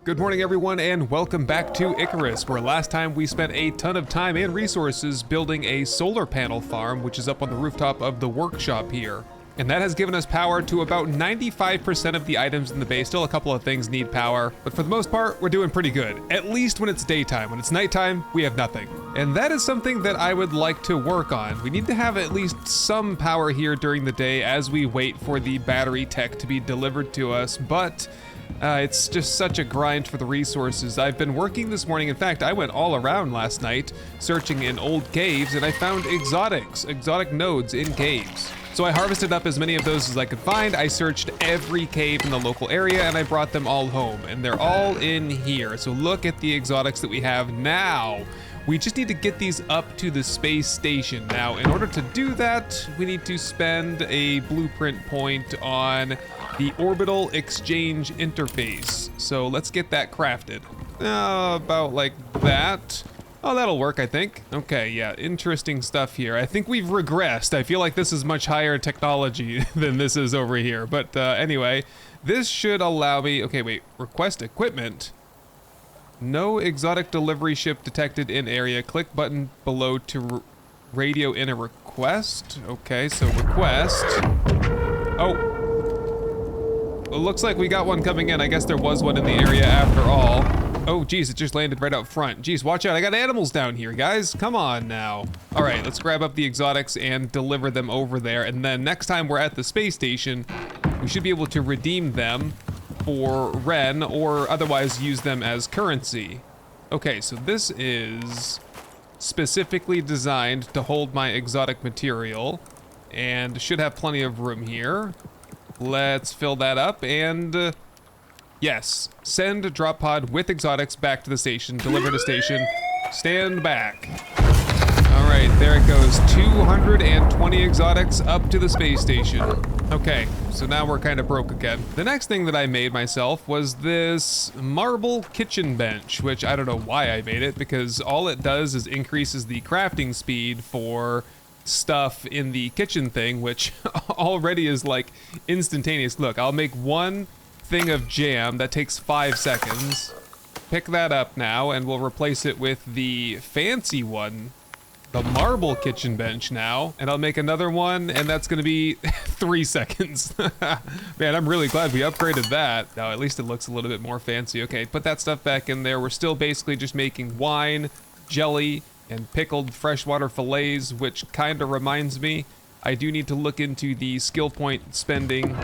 Good morning everyone and welcome back to ICARUS, where last time we spent a ton of time and resources building a solar panel farm, which is up on the rooftop of the workshop here. And that has given us power to about 95% of the items in the base. Still a couple of things need power, but for the most part, we're doing pretty good. At least when it's daytime. When it's nighttime, we have nothing. And that is something that I would like to work on. We need to have at least some power here during the day as we wait for the battery tech to be delivered to us, but it's just such a grind for the resources. I've been working this morning. In fact, I went all around last night searching in old caves and I found exotic nodes in caves. So I harvested up as many of those as I could find. I searched every cave in the local area and I brought them all home, and they're all in here. So look at the exotics that we have now. We just need to get these up to the space station. Now, in order to do that, we need to spend a blueprint point on the orbital exchange interface. So let's get that crafted. About like that. Oh, that'll work, I think. Okay, yeah, interesting stuff here. I think we've regressed. I feel like this is much higher technology than this is over here. But anyway, this should allow me, okay, wait, request equipment. No exotic delivery ship detected in area. Click button below to radio in a request. Okay, so request. Oh. It looks like we got one coming in. I guess there was one in the area after all. Oh, geez, it just landed right out front. Geez, watch out. I got animals down here, guys. Come on now. All right, let's grab up the exotics and deliver them over there. And then next time we're at the space station, we should be able to redeem them for Ren or otherwise use them as currency. Okay, so this is specifically designed to hold my exotic material and should have plenty of room here. Let's fill that up and yes, send drop pod with exotics back to the station, deliver to station, stand back. All right, there it goes, 220 exotics up to the space station. Okay, so now we're kind of broke again. The next thing that I made myself was this marble kitchen bench, which I don't know why I made it, because all it does is increases the crafting speed for stuff in the kitchen thing, which already is like instantaneous. Look, I'll make one thing of jam that takes 5 seconds. Pick that up now and we'll replace it with the fancy one, the marble kitchen bench now, and I'll make another one and that's gonna be 3 seconds. Man, I'm really glad we upgraded that. Now at least it looks a little bit more fancy. Okay, put that stuff back in there. We're still basically just making wine, jelly, and pickled freshwater fillets, which kind of reminds me, I do need to look into the skill point spending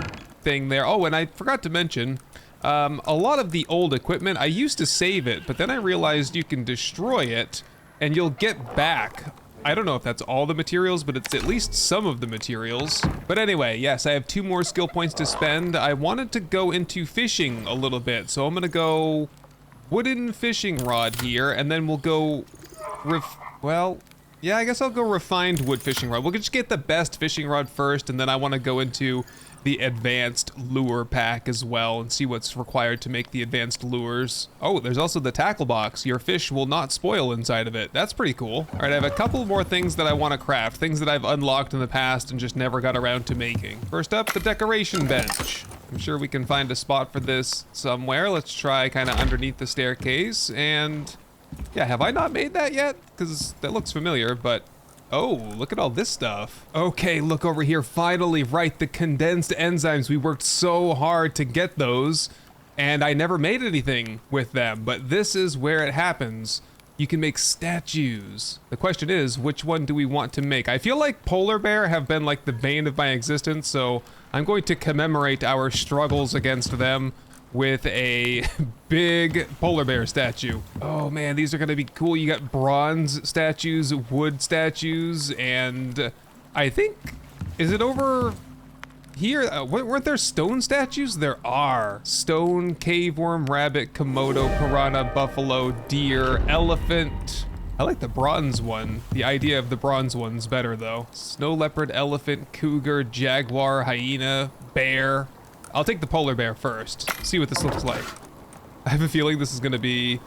thing there. Oh, and I forgot to mention, a lot of the old equipment, I used to save it, but then I realized you can destroy it and you'll get back, I don't know if that's all the materials, but it's at least some of the materials. But anyway, yes, I have 2 more skill points to spend. I wanted to go into fishing a little bit, so I'm gonna go wooden fishing rod here, and then we'll go well, yeah, I guess I'll go refined wood fishing rod. We'll just get the best fishing rod first, and then I want to go into the advanced lure pack as well and see what's required to make the advanced lures. Oh, there's also the tackle box. Your fish will not spoil inside of it. That's pretty cool. All right, I have a couple more things that I want to craft, things that I've unlocked in the past and just never got around to making. First up, the decoration bench. I'm sure we can find a spot for this somewhere. Let's try kind of underneath the staircase. And yeah, have I not made that yet? Because that looks familiar, but oh, look at all this stuff. Okay, look over here. Finally, right, the condensed enzymes. We worked so hard to get those, and I never made anything with them, but this is where it happens. You can make statues. The question is, which one do we want to make? I feel like polar bear have been like the bane of my existence, so I'm going to commemorate our struggles against them with a big polar bear statue. Oh man, these are gonna be cool. You got bronze statues, wood statues, and I think, is it over here? Weren't there stone statues? There are. Stone, cave worm, rabbit, Komodo, piranha, buffalo, deer, elephant. I like the bronze one. The idea of the bronze one's better though. Snow leopard, elephant, cougar, jaguar, hyena, bear. I'll take the polar bear first, see what this looks like. I have a feeling this is gonna be...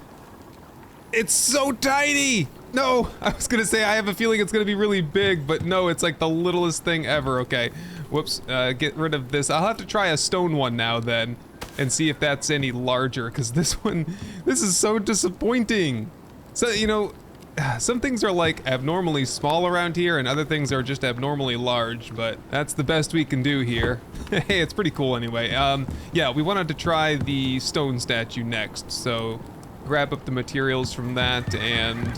It's so tiny! No, I was gonna say I have a feeling it's gonna be really big, but no, it's like the littlest thing ever. Okay, whoops, get rid of this. I'll have to try a stone one now then. and see if that's any larger, because this is so disappointing. So, you know, some things are like abnormally small around here and other things are just abnormally large, but that's the best we can do here. Hey, it's pretty cool anyway. Yeah, we wanted to try the stone statue next, so grab up the materials from that, and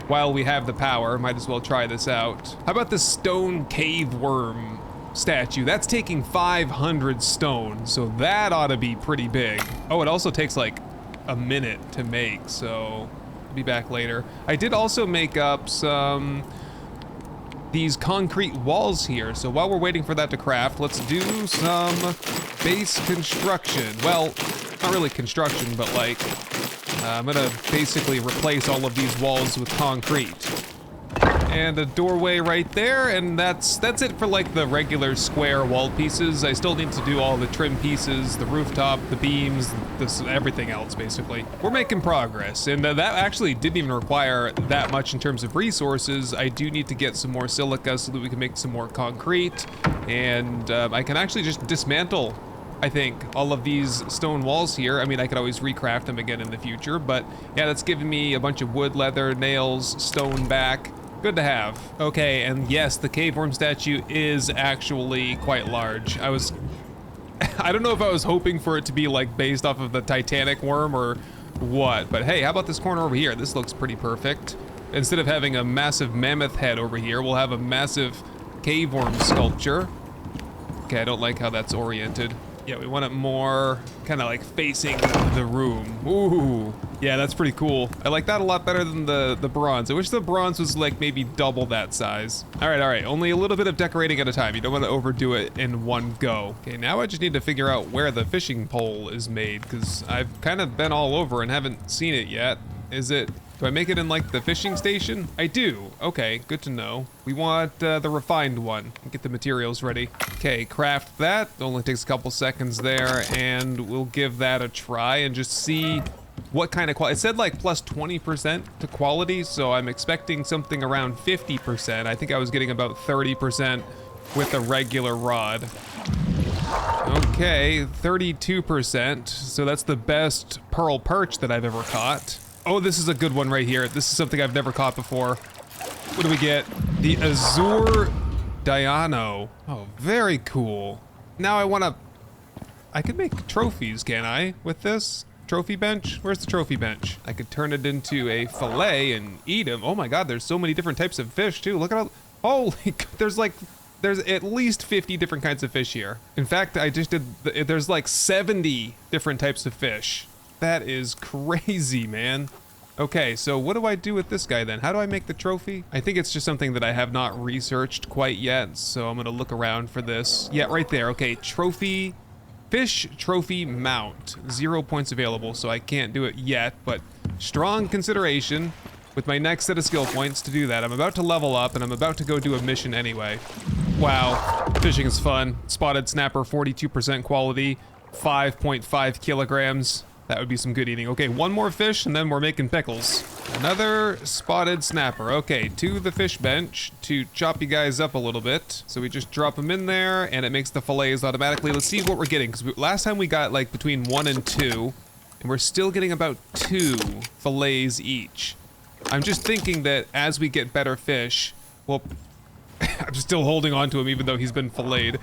while we have the power, might as well try this out. How about the stone cave worm statue? That's taking 500 stone, so that ought to be pretty big. Oh, it also takes like a minute to make, so be back later. I did also make up these concrete walls here, so while we're waiting for that to craft, let's do some base construction. Well, not really construction, but like I'm gonna basically replace all of these walls with concrete. And a doorway right there, and that's it for like the regular square wall pieces. I still need to do all the trim pieces, the rooftop, the beams, everything else basically. We're making progress, and that actually didn't even require that much in terms of resources. I do need to get some more silica so that we can make some more concrete, and I can actually just dismantle, I think, all of these stone walls here. I mean, I could always recraft them again in the future, but yeah, that's giving me a bunch of wood, leather, nails, stone back. Good to have. Okay, and yes, the cave worm statue is actually quite large. I don't know if I was hoping for it to be like based off of the Titanic worm or what, but hey, how about this corner over here? This looks pretty perfect. Instead of having a massive mammoth head over here, we'll have a massive cave worm sculpture. Okay, I don't like how that's oriented. Yeah, we want it more kind of like facing the room. Ooh, yeah, that's pretty cool. I like that a lot better than the bronze. I wish the bronze was like maybe double that size. All right, only a little bit of decorating at a time. You don't want to overdo it in one go. Okay, now I just need to figure out where the fishing pole is made, because I've kind of been all over and haven't seen it yet. Do I make it in like the fishing station? I do. Okay, good to know. We want the refined one. Get the materials ready. Okay, craft that. Only takes a couple seconds there, and we'll give that a try and just see what kind of quality. It said like plus 20% to quality, so I'm expecting something around 50%. I think I was getting about 30% with a regular rod. Okay, 32%. So that's the best pearl perch that I've ever caught. Oh, this is a good one right here. This is something I've never caught before. What do we get? The Azure Diano. Oh, very cool. Now I could make trophies, can I, with this? Trophy bench? Where's the trophy bench? I could turn it into a fillet and eat them. Oh my God, there's so many different types of fish too. Look at all, holy, there's at least 50 different kinds of fish here. In fact, there's like 70 different types of fish. That is crazy, man. Okay, so what do I do with this guy then? How do I make the trophy? I think it's just something that I have not researched quite yet, so I'm gonna look around for this. Yeah, right there. Okay, trophy, fish trophy mount. 0 points available, so I can't do it yet, but strong consideration with my next set of skill points to do that. I'm about to level up, and I'm about to go do a mission anyway. Wow, fishing is fun. Spotted snapper, 42% quality, 5.5 kilograms. That would be some good eating. Okay, one more fish and then we're making pickles. Another spotted snapper. Okay, to the fish bench to chop you guys up a little bit. So we just drop them in there and it makes the fillets automatically. Let's see what we're getting, because last time we got like between 1 and 2, and we're still getting about 2 fillets each. I'm just thinking that as we get better fish, well, I'm still holding on to him even though he's been filleted.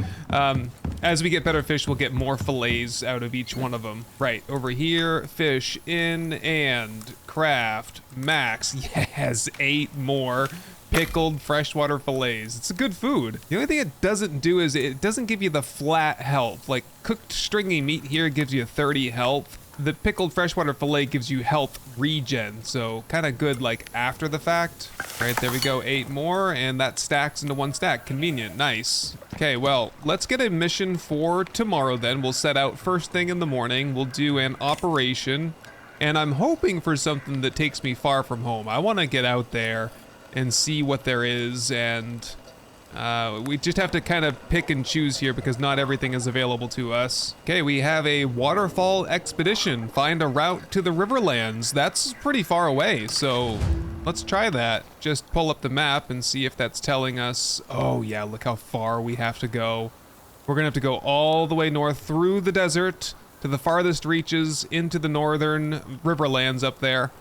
As we get better fish, we'll get more fillets out of each one of them. Right, over here, fish in and craft max. Yes, 8 more pickled freshwater fillets. It's a good food. The only thing it doesn't do is it doesn't give you the flat health. Like cooked stringy meat here gives you 30 health. The pickled freshwater fillet gives you health regen, so kind of good like after the fact. All right, there we go, 8 more, and that stacks into 1 stack. Convenient, nice. Okay, well, let's get a mission for tomorrow then. We'll set out first thing in the morning. We'll do an operation, and I'm hoping for something that takes me far from home. I want to get out there and see what there is, and we just have to kind of pick and choose here because not everything is available to us. Okay, we have a waterfall expedition. Find a route to the riverlands. That's pretty far away, so let's try that. Just pull up the map and see if that's telling us. Oh yeah, look how far we have to go. We're gonna have to go all the way north through the desert to the farthest reaches into the northern riverlands up there.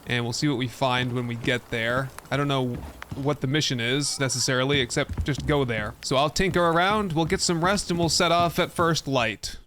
And we'll see what we find when we get there. I don't know what the mission is necessarily, except just go there. So I'll tinker around, we'll get some rest, and we'll set off at first light.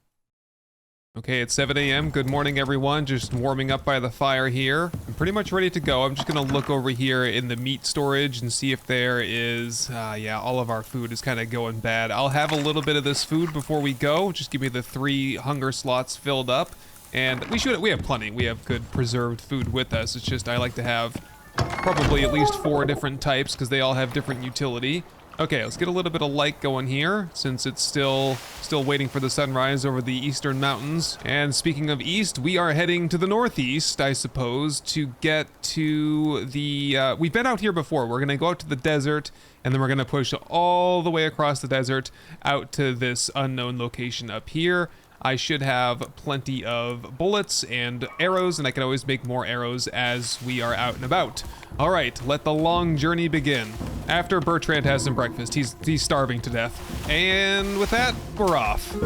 Okay, it's 7 a.m. Good morning, everyone. Just warming up by the fire here. I'm pretty much ready to go. I'm just gonna look over here in the meat storage and see if there is... yeah, all of our food is kind of going bad. I'll have a little bit of this food before we go. Just give me the 3 hunger slots filled up. And we have plenty. We have good preserved food with us. It's just I like to have probably at least 4 different types because they all have different utility. Okay, let's get a little bit of light going here since it's still waiting for the sunrise over the eastern mountains. And speaking of east, we are heading to the northeast, I suppose, to get to the... we've been out here before. We're going to go out to the desert, and then we're going to push all the way across the desert out to this unknown location up here. I should have plenty of bullets and arrows, and I can always make more arrows as we are out and about. All right, let the long journey begin. After Bertrand has some breakfast, he's starving to death. And with that, we're off.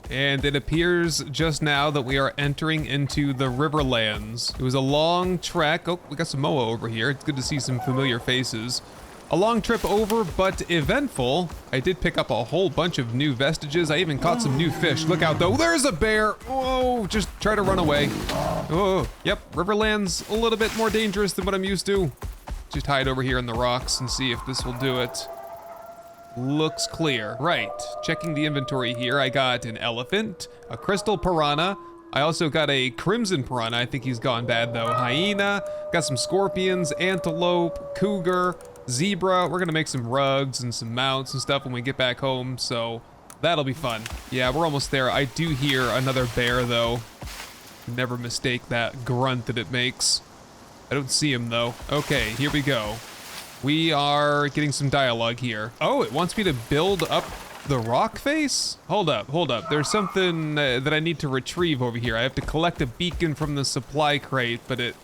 And it appears just now that we are entering into the Riverlands. It was a long trek. Oh, we got some Moa over here. It's good to see some familiar faces. A long trip over, but eventful. I did pick up a whole bunch of new vestiges. I even caught some new fish. Look out though, there's a bear. Oh, just try to run away. Oh, yep, Riverlands a little bit more dangerous than what I'm used to. Just hide over here in the rocks and see if this will do it. Looks clear. Right, checking the inventory here. I got an elephant, a crystal piranha. I also got a crimson piranha. I think he's gone bad though. Hyena, got some scorpions, antelope, cougar, zebra. We're gonna make some rugs and some mounts and stuff when we get back home, so that'll be fun. Yeah, we're almost there. I do hear another bear though. Never mistake that grunt that it makes. I don't see him though. Okay, here we go. We are getting some dialogue here. Oh, it wants me to build up the rock face? Hold up, hold up. There's something that I need to retrieve over here. I have to collect a beacon from the supply crate, but it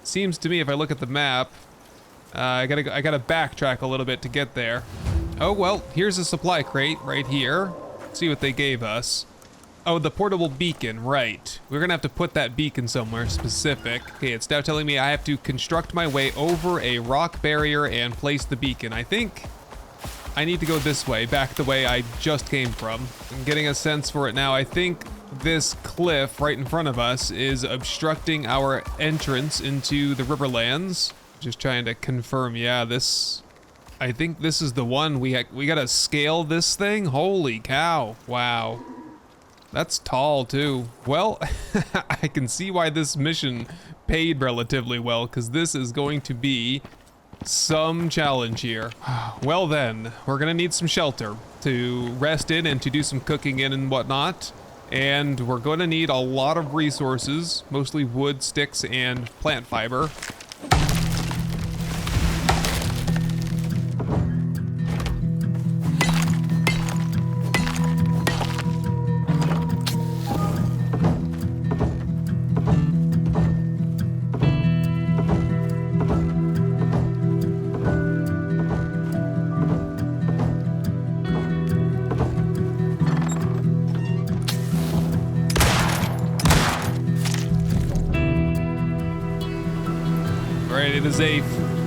seems to me if I look at the map, I gotta backtrack a little bit to get there. Oh, well, here's a supply crate right here. Let's see what they gave us. Oh, the portable beacon, right. We're gonna have to put that beacon somewhere specific. Okay, it's now telling me I have to construct my way over a rock barrier and place the beacon. I think I need to go this way, back the way I just came from. I'm getting a sense for it now. I think this cliff right in front of us is obstructing our entrance into the Riverlands. Just trying to confirm, yeah, I think this is the one. We gotta scale this thing? Holy cow, wow. That's tall too. Well, I can see why this mission paid relatively well, because this is going to be some challenge here. Well then, we're gonna need some shelter to rest in and to do some cooking in and whatnot. And we're gonna need a lot of resources, mostly wood, sticks, and plant fiber. it is a,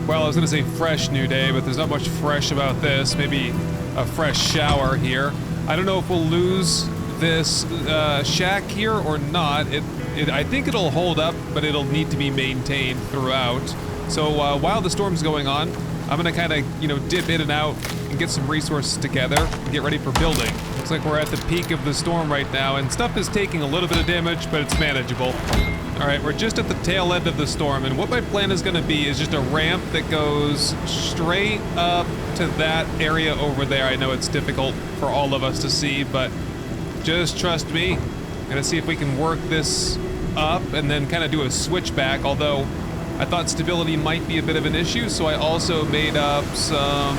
well, I was gonna say fresh new day, but there's not much fresh about this. Maybe a fresh shower here. I don't know if we'll lose this shack here or not. I think it'll hold up, but it'll need to be maintained throughout. So while the storm's going on, I'm gonna kind of, you know, dip in and out and get some resources together and get ready for building. Looks like we're at the peak of the storm right now, and stuff is taking a little bit of damage, but it's manageable. All right, we're just at the tail end of the storm, and what my plan is gonna be is just a ramp that goes straight up to that area over there. I know it's difficult for all of us to see, but just trust me. I'm gonna see if we can work this up and then kind of do a switchback, although I thought stability might be a bit of an issue, so I also made up some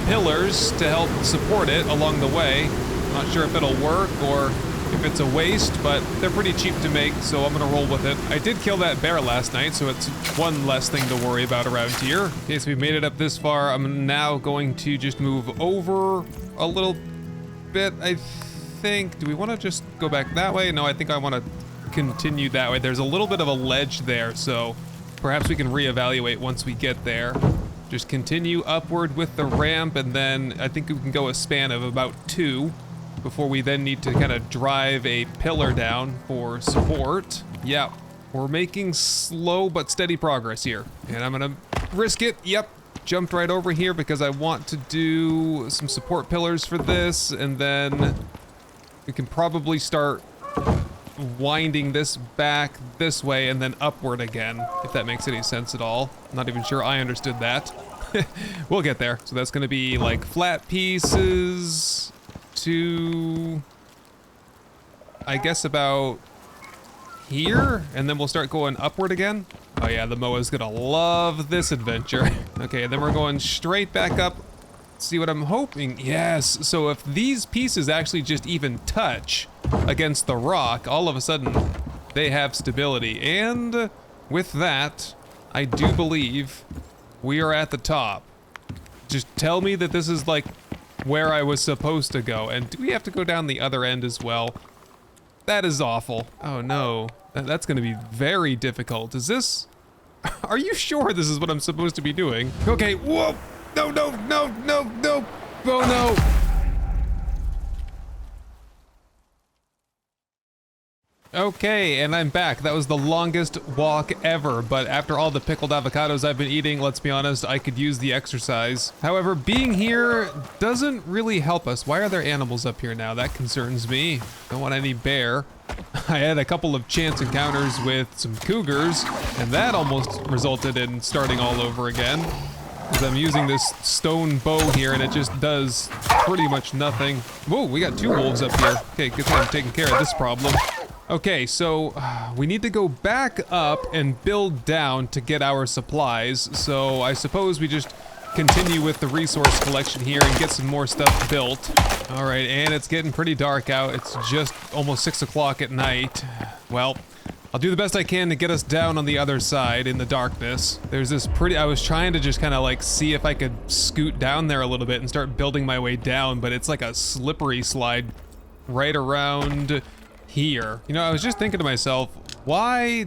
pillars to help support it along the way. Not sure if it'll work or if it's a waste, but they're pretty cheap to make, so I'm gonna roll with it. I did kill that bear last night, so it's one less thing to worry about around here. Okay, so we made it up this far. I'm now going to just move over a little bit, I think. Do we want to just go back that way? No, I think I want to continue that way. There's a little bit of a ledge there, so perhaps we can reevaluate once we get there. Just continue upward with the ramp, and then I think we can go a span of about 2 before we then need to kind of drive a pillar down for support. Yeah, we're making slow but steady progress here. And I'm gonna risk it. Yep, jumped right over here because I want to do some support pillars for this, and then we can probably start winding this back this way and then upward again, if that makes any sense at all. I'm not even sure I understood that. We'll get there. So that's gonna be like flat pieces to, I guess, about here, and then we'll start going upward again. Oh yeah, the Moa's gonna love this adventure. Okay, and then we're going straight back up. See what I'm hoping? Yes, so if these pieces actually just even touch against the rock, all of a sudden they have stability. And with that, I do believe we are at the top. Just tell me that this is like where I was supposed to go. And do we have to go down the other end as well? That is awful. Oh no, that's gonna be very difficult. Is this, are you sure this is what I'm supposed to be doing? Okay, whoa. No, no, no, no, no. Oh no. Okay, and I'm back. That was the longest walk ever, but after all the pickled avocados I've been eating, let's be honest, I could use the exercise. However, being here doesn't really help us. Why are there animals up here now? That concerns me. Don't want any bear. I had a couple of chance encounters with some cougars, and that almost resulted in starting all over again. Because I'm using this stone bow here, and it just does pretty much nothing. Whoa, we got 2 wolves up here. Okay, good thing I'm taking care of this problem. Okay, so we need to go back up and build down to get our supplies. So I suppose we just continue with the resource collection here and get some more stuff built. All right, and it's getting pretty dark out. It's just almost 6 o'clock at night. Well, I'll do the best I can to get us down on the other side in the darkness. There's this pretty, I was trying to just kind of like see if I could scoot down there a little bit and start building my way down, but it's like a slippery slide right around here. You know, I was just thinking to myself, why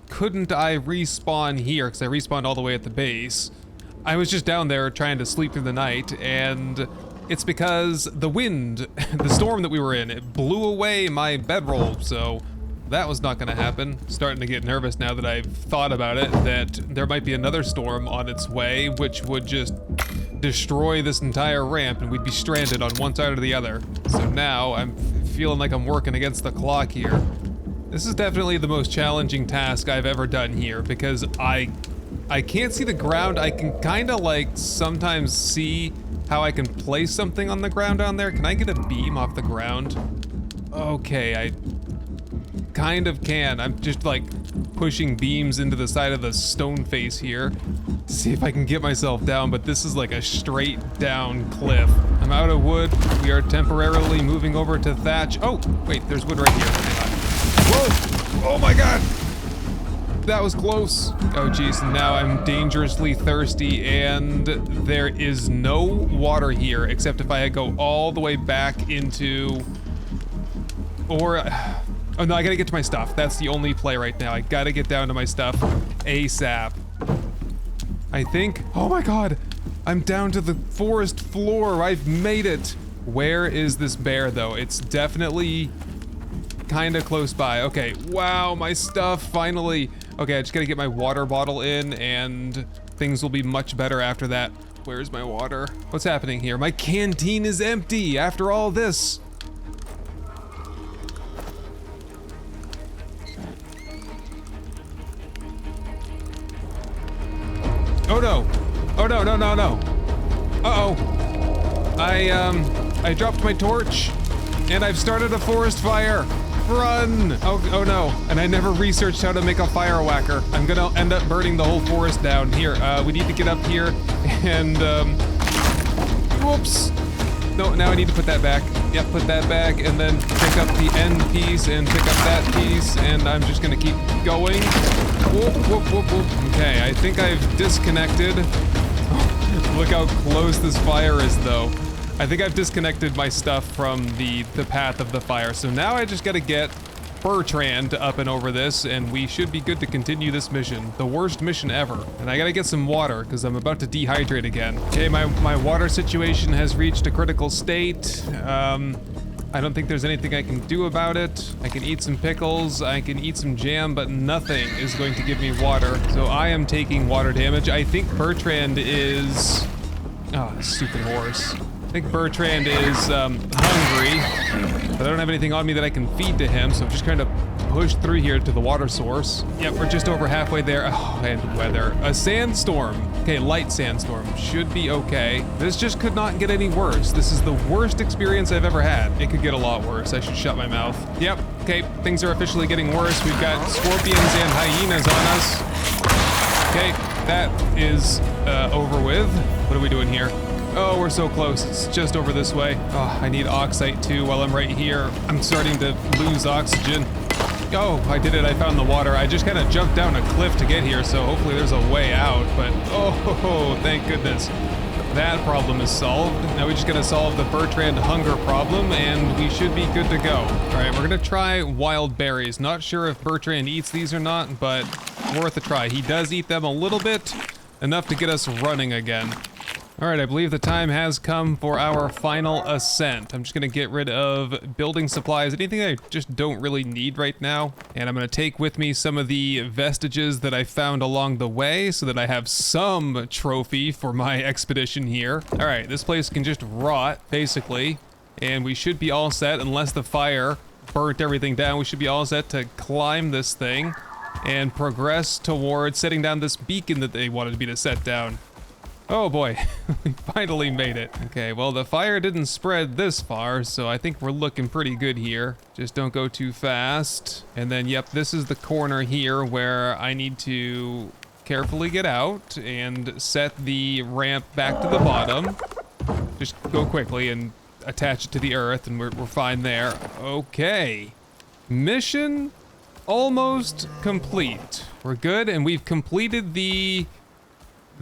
couldn't I respawn here? Because I respawned all the way at the base. I was just down there trying to sleep through the night, and it's because the wind, the storm that we were in, it blew away my bedroll, so that was not gonna happen. Starting to get nervous now that I've thought about it, that there might be another storm on its way, which would just destroy this entire ramp and we'd be stranded on one side or the other. So now I'm feeling like I'm working against the clock here. This is definitely the most challenging task I've ever done here because I can't see the ground. I can kind of like sometimes see how I can place something on the ground down there. Can I get a beam off the ground? Okay, I kind of can. I'm just like pushing beams into the side of the stone face here to see if I can get myself down, but this is like a straight down cliff. I'm out of wood. We are temporarily moving over to thatch. Oh, wait, there's wood right here. Whoa! Oh my god! That was close. Oh geez, now I'm dangerously thirsty and there is no water here except if I go all the way back into, or, oh no, I gotta get to my stuff. That's the only play right now. I gotta get down to my stuff ASAP. I think. Oh my god! I'm down to the forest floor. I've made it. Where is this bear, though? It's definitely kind of close by. Okay, wow, my stuff, finally. Okay, I just gotta get my water bottle in, and things will be much better after that. Where's my water? What's happening here? My canteen is empty after all this. Oh no. Oh no, no, no, no. Uh-oh. I dropped my torch, and I've started a forest fire. Run! Oh no, and I never researched how to make a fire whacker. I'm gonna end up burning the whole forest down. Here, we need to get up here, and, whoops. No, now I need to put that back. Yep, put that back, and then pick up the end piece, and pick up that piece, and I'm just gonna keep going. Whoop, whoop, whoop, whoop. Okay, I think I've disconnected. Look how close this fire is, though. I think I've disconnected my stuff from the path of the fire. So now I just gotta get Bertrand up and over this, and we should be good to continue this mission. The worst mission ever. And I gotta get some water, because I'm about to dehydrate again. Okay, my water situation has reached a critical state. I don't think there's anything I can do about it. I can eat some pickles, I can eat some jam, but nothing is going to give me water. So I am taking water damage. I think Bertrand is... Oh, stupid horse. I think Bertrand is hungry, but I don't have anything on me that I can feed to him, so I'm just kind of pushed through here to the water source. Yep, we're just over halfway there. Oh, and weather. A sandstorm. Okay, light sandstorm. Should be okay. This just could not get any worse. This is the worst experience I've ever had. It could get a lot worse. I should shut my mouth. Yep, okay, things are officially getting worse. We've got scorpions and hyenas on us. Okay, that is over with. What are we doing here? Oh, we're so close. It's just over this way. Oh, I need oxite too while I'm right here. I'm starting to lose oxygen. Oh, I did it. I found the water. I just kind of jumped down a cliff to get here, so hopefully there's a way out. But oh, thank goodness. That problem is solved. Now we just gotta solve the Bertrand hunger problem, and we should be good to go. All right, we're gonna try wild berries. Not sure if Bertrand eats these or not, but worth a try. He does eat them a little bit, enough to get us running again. All right, I believe the time has come for our final ascent. I'm just gonna get rid of building supplies, anything I just don't really need right now. And I'm gonna take with me some of the vestiges that I found along the way so that I have some trophy for my expedition here. All right, this place can just rot, basically, and we should be all set unless the fire burnt everything down. We should be all set to climb this thing and progress towards setting down this beacon that they wanted me to set down. Oh boy, we finally made it. Okay, well the fire didn't spread this far, so I think we're looking pretty good here. Just don't go too fast. And then, yep, this is the corner here where I need to carefully get out and set the ramp back to the bottom. Just go quickly and attach it to the earth, and we're fine there. Okay, mission almost complete. We're good, and we've completed the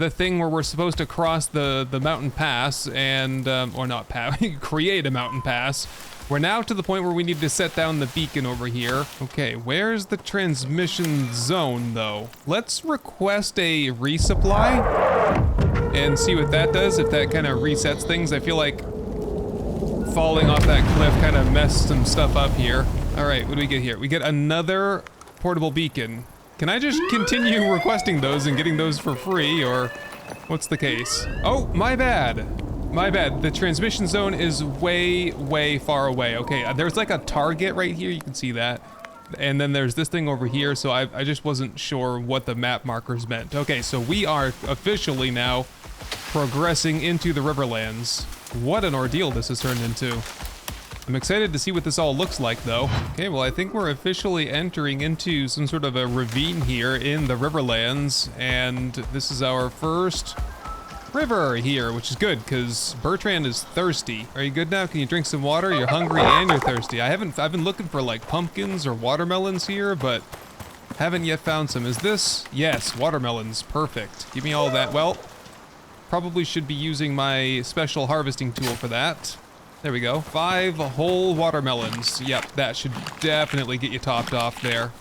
thing where we're supposed to cross the mountain pass and, or not pass, create a mountain pass. We're now to the point where we need to set down the beacon over here. Okay, where's the transmission zone though? Let's request a resupply and see what that does, if that kind of resets things. I feel like falling off that cliff kind of messed some stuff up here. All right, what do we get here? We get another portable beacon. Can I just continue requesting those and getting those for free, or what's the case? Oh, my bad. My bad. The transmission zone is way, way far away. Okay, there's like a target right here. You can see that. And then there's this thing over here, so I just wasn't sure what the map markers meant. Okay, so we are officially now progressing into the Riverlands. What an ordeal this has turned into. I'm excited to see what this all looks like, though. Okay, well, I think we're officially entering into some sort of a ravine here in the Riverlands, and this is our first river here, which is good, because Bertrand is thirsty. Are you good now? Can you drink some water? You're hungry and you're thirsty. I've been looking for, like, pumpkins or watermelons here, but haven't yet found some. Is this? Yes, watermelons. Perfect. Give me all that. Well, probably should be using my special harvesting tool for that. There we go. 5 whole watermelons. Yep, that should definitely get you topped off there.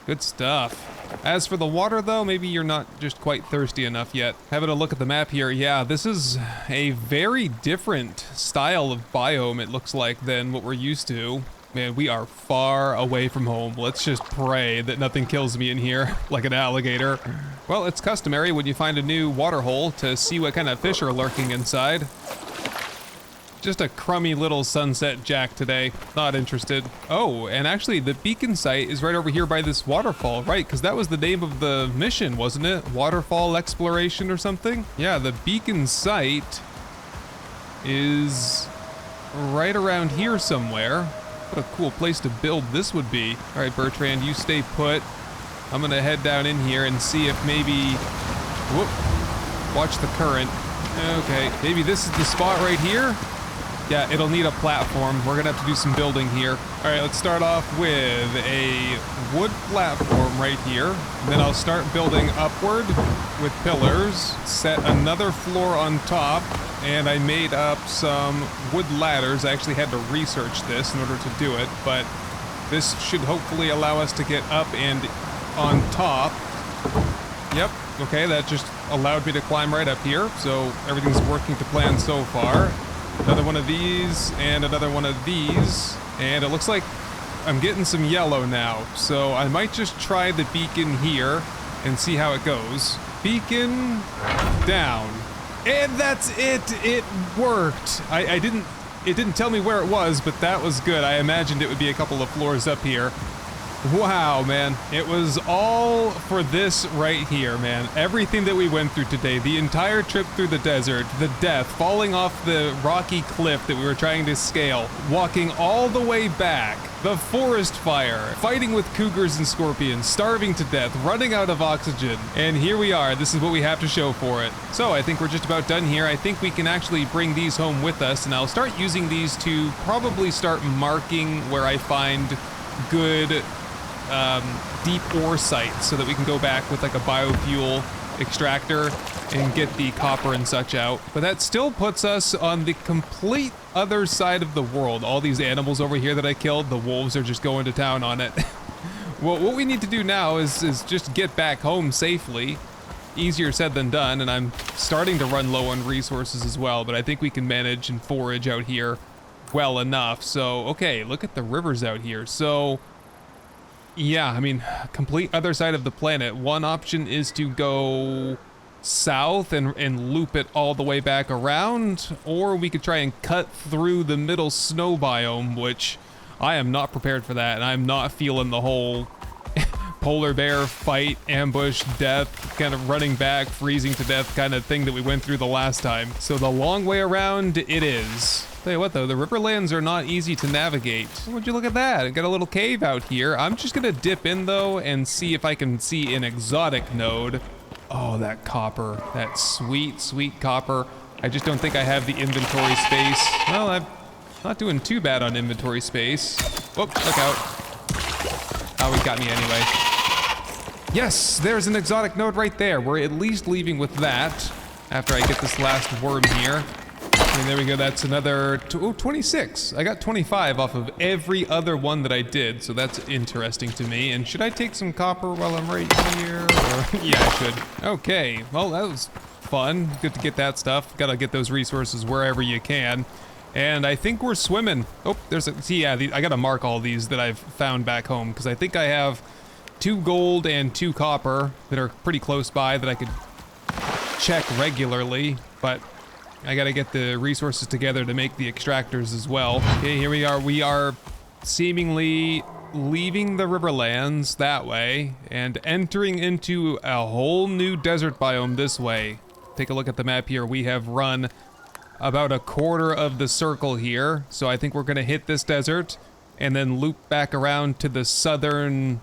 Good stuff. As for the water though, maybe you're not just quite thirsty enough yet. Having a look at the map here, yeah, this is a very different style of biome, it looks like, than what we're used to. Man, we are far away from home. Let's just pray that nothing kills me in here like an alligator. Well, it's customary when you find a new water hole to see what kind of fish are lurking inside. Just a crummy little sunset jack today. Not interested. Oh, and actually the beacon site is right over here by this waterfall, right? Because that was the name of the mission, wasn't it? Waterfall exploration or something? Yeah, the beacon site is right around here somewhere. What a cool place to build this would be. All right, Bertrand, you stay put. I'm gonna head down in here and see if maybe, whoop, watch the current. Okay, maybe this is the spot right here. Yeah, it'll need a platform. We're gonna have to do some building here. All right, let's start off with a wood platform right here. Then I'll start building upward with pillars, set another floor on top, and I made up some wood ladders. I actually had to research this in order to do it, but this should hopefully allow us to get up and on top. Yep, okay, that just allowed me to climb right up here, so everything's working to plan so far. Another one of these, and another one of these, and it looks like I'm getting some yellow now, so I might just try the beacon here and see how it goes. Beacon down. And that's it! It worked! It didn't tell me where it was, but that was good. I imagined it would be a couple of floors up here. Wow, man. It was all for this right here, man. Everything that we went through today, the entire trip through the desert, the death, falling off the rocky cliff that we were trying to scale, walking all the way back, the forest fire, fighting with cougars and scorpions, starving to death, running out of oxygen, and here we are. This is what we have to show for it. So I think we're just about done here. I think we can actually bring these home with us, and I'll start using these to probably start marking where I find good deep ore sites so that we can go back with like a biofuel extractor and get the copper and such out. But that still puts us on the complete other side of the world. All these animals over here that I killed, the wolves are just going to town on it. Well, what we need to do now is just get back home safely. Easier said than done, and I'm starting to run low on resources as well, but I think we can manage and forage out here well enough. So, okay, look at the rivers out here. So, yeah, I mean, complete other side of the planet. One option is to go south and loop it all the way back around, or we could try and cut through the middle snow biome, which I am not prepared for that, and I'm not feeling the whole polar bear fight, ambush, death, kind of running back, freezing to death kind of thing that we went through the last time. So the long way around it is. Tell you what though, the riverlands are not easy to navigate. Would you look at that? I got a little cave out here. I'm just gonna dip in though and see if I can see an exotic node. Oh, that copper, that sweet, sweet copper. I just don't think I have the inventory space. Well, I'm not doing too bad on inventory space. Whoop, look out. Oh, he got me anyway. Yes, there's an exotic node right there. We're at least leaving with that after I get this last worm here. And there we go, that's another 26. I got 25 off of every other one that I did, so that's interesting to me. And should I take some copper while I'm right here? Or yeah, I should. Okay, well, that was fun. Good to get that stuff. Gotta get those resources wherever you can. And I think we're swimming. Oh, there's a, see, yeah, I gotta mark all these that I've found back home, because I think I have 2 gold and 2 copper that are pretty close by that I could check regularly, but I gotta get the resources together to make the extractors as well. Okay, here we are. We are seemingly leaving the riverlands that way and entering into a whole new desert biome this way. Take a look at the map here. We have run about a quarter of the circle here, so I think we're gonna hit this desert and then loop back around to the southern,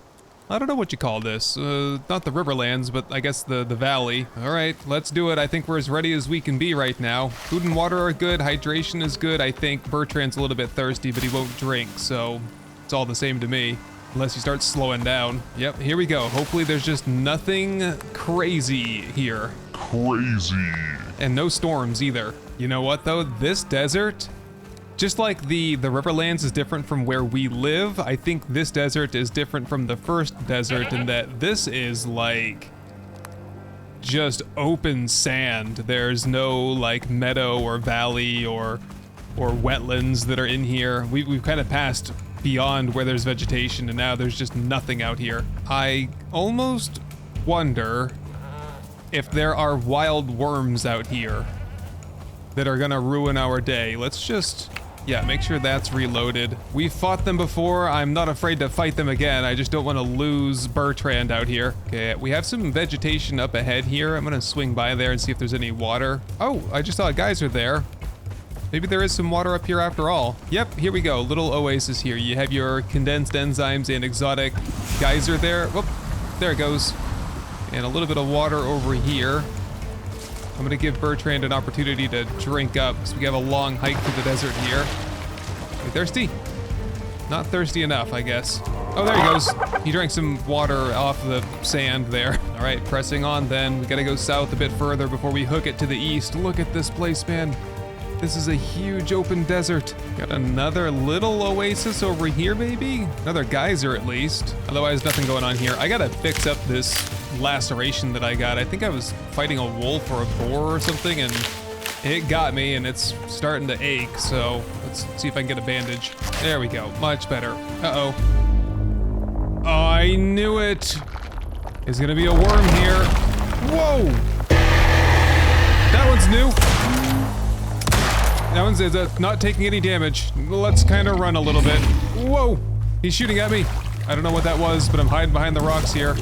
I don't know what you call this, not the riverlands, but I guess the valley. All right, let's do it. I think we're as ready as we can be right now. Food and water are good, hydration is good. I think Bertrand's a little bit thirsty, but he won't drink, so it's all the same to me, unless he starts slowing down. Yep, here we go. Hopefully there's just nothing crazy here. Crazy. And no storms either. You know what though? This desert Just like the riverlands is different from where we live, I think this desert is different from the first desert in that this is like just open sand. There's no like meadow or valley or wetlands that are in here. We've kind of passed beyond where there's vegetation and now there's just nothing out here. I almost wonder if there are wild worms out here that are gonna ruin our day. Let's just, yeah, make sure that's reloaded. We've fought them before. I'm not afraid to fight them again. I just don't want to lose Bertrand out here. Okay, we have some vegetation up ahead here. I'm gonna swing by there and see if there's any water. Oh, I just saw a geyser there. Maybe there is some water up here after all. Yep, here we go. Little oasis here. You have your condensed enzymes and exotic geyser there. Whoop, there it goes. And a little bit of water over here. I'm gonna give Bertrand an opportunity to drink up because we have a long hike through the desert here. Are you thirsty? Not thirsty enough, I guess. Oh, there he goes. He drank some water off the sand there. All right, pressing on then. We gotta go south a bit further before we hook it to the east. Look at this place, man. This is a huge open desert. Got another little oasis over here, maybe? Another geyser at least. Otherwise, nothing going on here. I gotta fix up this laceration that I got. I think I was fighting a wolf or a boar or something and it got me and it's starting to ache. So let's see if I can get a bandage. There we go, much better. Uh-oh. I knew it. There's gonna be a worm here. Whoa! That one's new. That one's not taking any damage. Let's kind of run a little bit. Whoa! He's shooting at me. I don't know what that was, but I'm hiding behind the rocks here.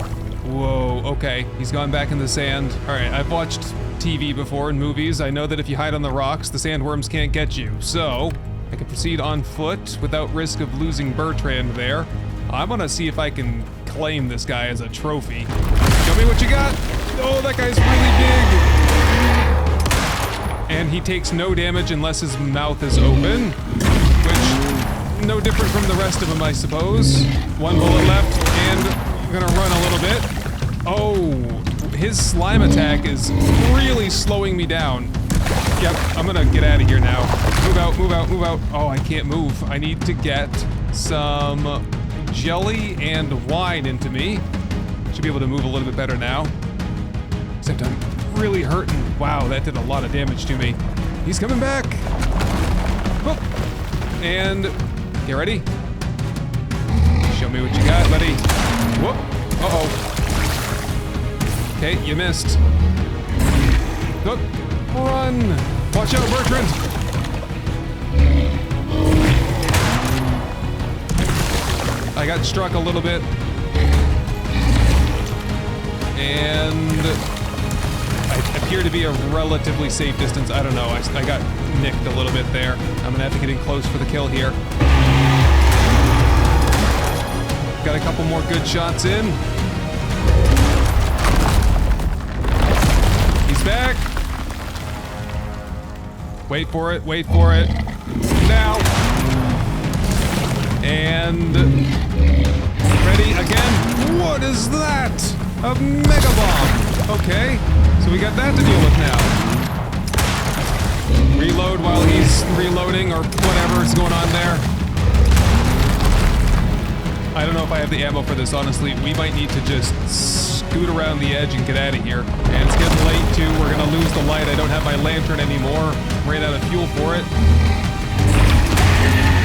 Whoa, okay. He's gone back in the sand. All right, I've watched TV before and movies. I know that if you hide on the rocks, the sandworms can't get you. So, I can proceed on foot without risk of losing Bertrand there. I'm gonna see if I can claim this guy as a trophy. Show me what you got. Oh, that guy's really big. And he takes no damage unless his mouth is open, which no different from the rest of them, I suppose. One bullet left, and I'm gonna run a little bit. Oh, his slime attack is really slowing me down. Yep, I'm gonna get out of here now. Move out, move out, move out. Oh, I can't move. I need to get some jelly and wine into me. Should be able to move a little bit better now. Except I'm really hurting. Wow, that did a lot of damage to me. He's coming back. Whoop. And get ready. Show me what you got, buddy. Whoop. Uh-oh. Okay, you missed. Whoop. Run. Watch out, Bertrand. I got struck a little bit. And I appear to be a relatively safe distance. I don't know. I got nicked a little bit there. I'm gonna have to get in close for the kill here. Got a couple more good shots in. He's back. Wait for it. Wait for it. Now. And ready again. What is that? A mega bomb. Okay, so we got that to deal with now. Reload while he's reloading or whatever is going on there. I don't know if I have the ammo for this, honestly. We might need to just scoot around the edge and get out of here. And it's getting late too. We're gonna lose the light. I don't have my lantern anymore. Ran out of fuel for it.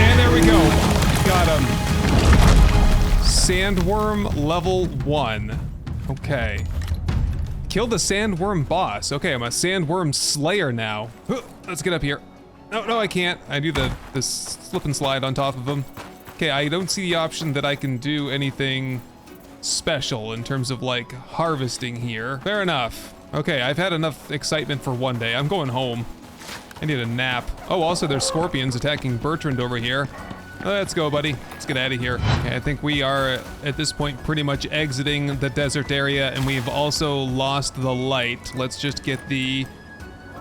And there we go. Got him. Sandworm level 1. Okay. Kill the sandworm boss. Okay, I'm a sandworm slayer now. Let's get up here. No, I can't. I do the slip and slide on top of him. Okay, I don't see the option that I can do anything special in terms of like harvesting here. Fair enough. Okay, I've had enough excitement for one day. I'm going home. I need a nap. Oh, also there's scorpions attacking Bertrand over here. Let's go, buddy. Let's get out of here. Okay, I think we are, at this point, pretty much exiting the desert area, and we've also lost the light. Let's just get the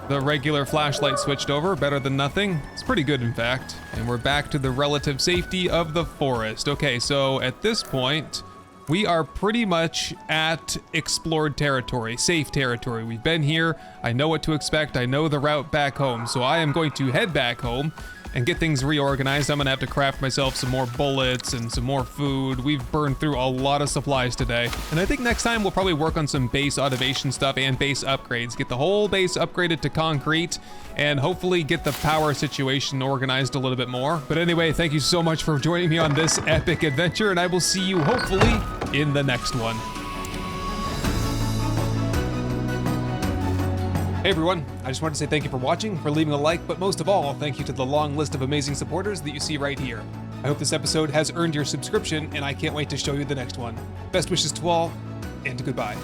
regular flashlight switched over. Better than nothing. It's pretty good, in fact. And we're back to the relative safety of the forest. Okay, so at this point, we are pretty much at explored territory, safe territory. We've been here. I know what to expect. I know the route back home. So I am going to head back home, and get things reorganized. I'm gonna have to craft myself some more bullets and some more food. We've burned through a lot of supplies today. And I think next time we'll probably work on some base automation stuff and base upgrades. Get the whole base upgraded to concrete and hopefully get the power situation organized a little bit more. But anyway, thank you so much for joining me on this epic adventure, and I will see you hopefully in the next one. Hey everyone, I just wanted to say thank you for watching, for leaving a like, but most of all, thank you to the long list of amazing supporters that you see right here. I hope this episode has earned your subscription, and I can't wait to show you the next one. Best wishes to all, and goodbye.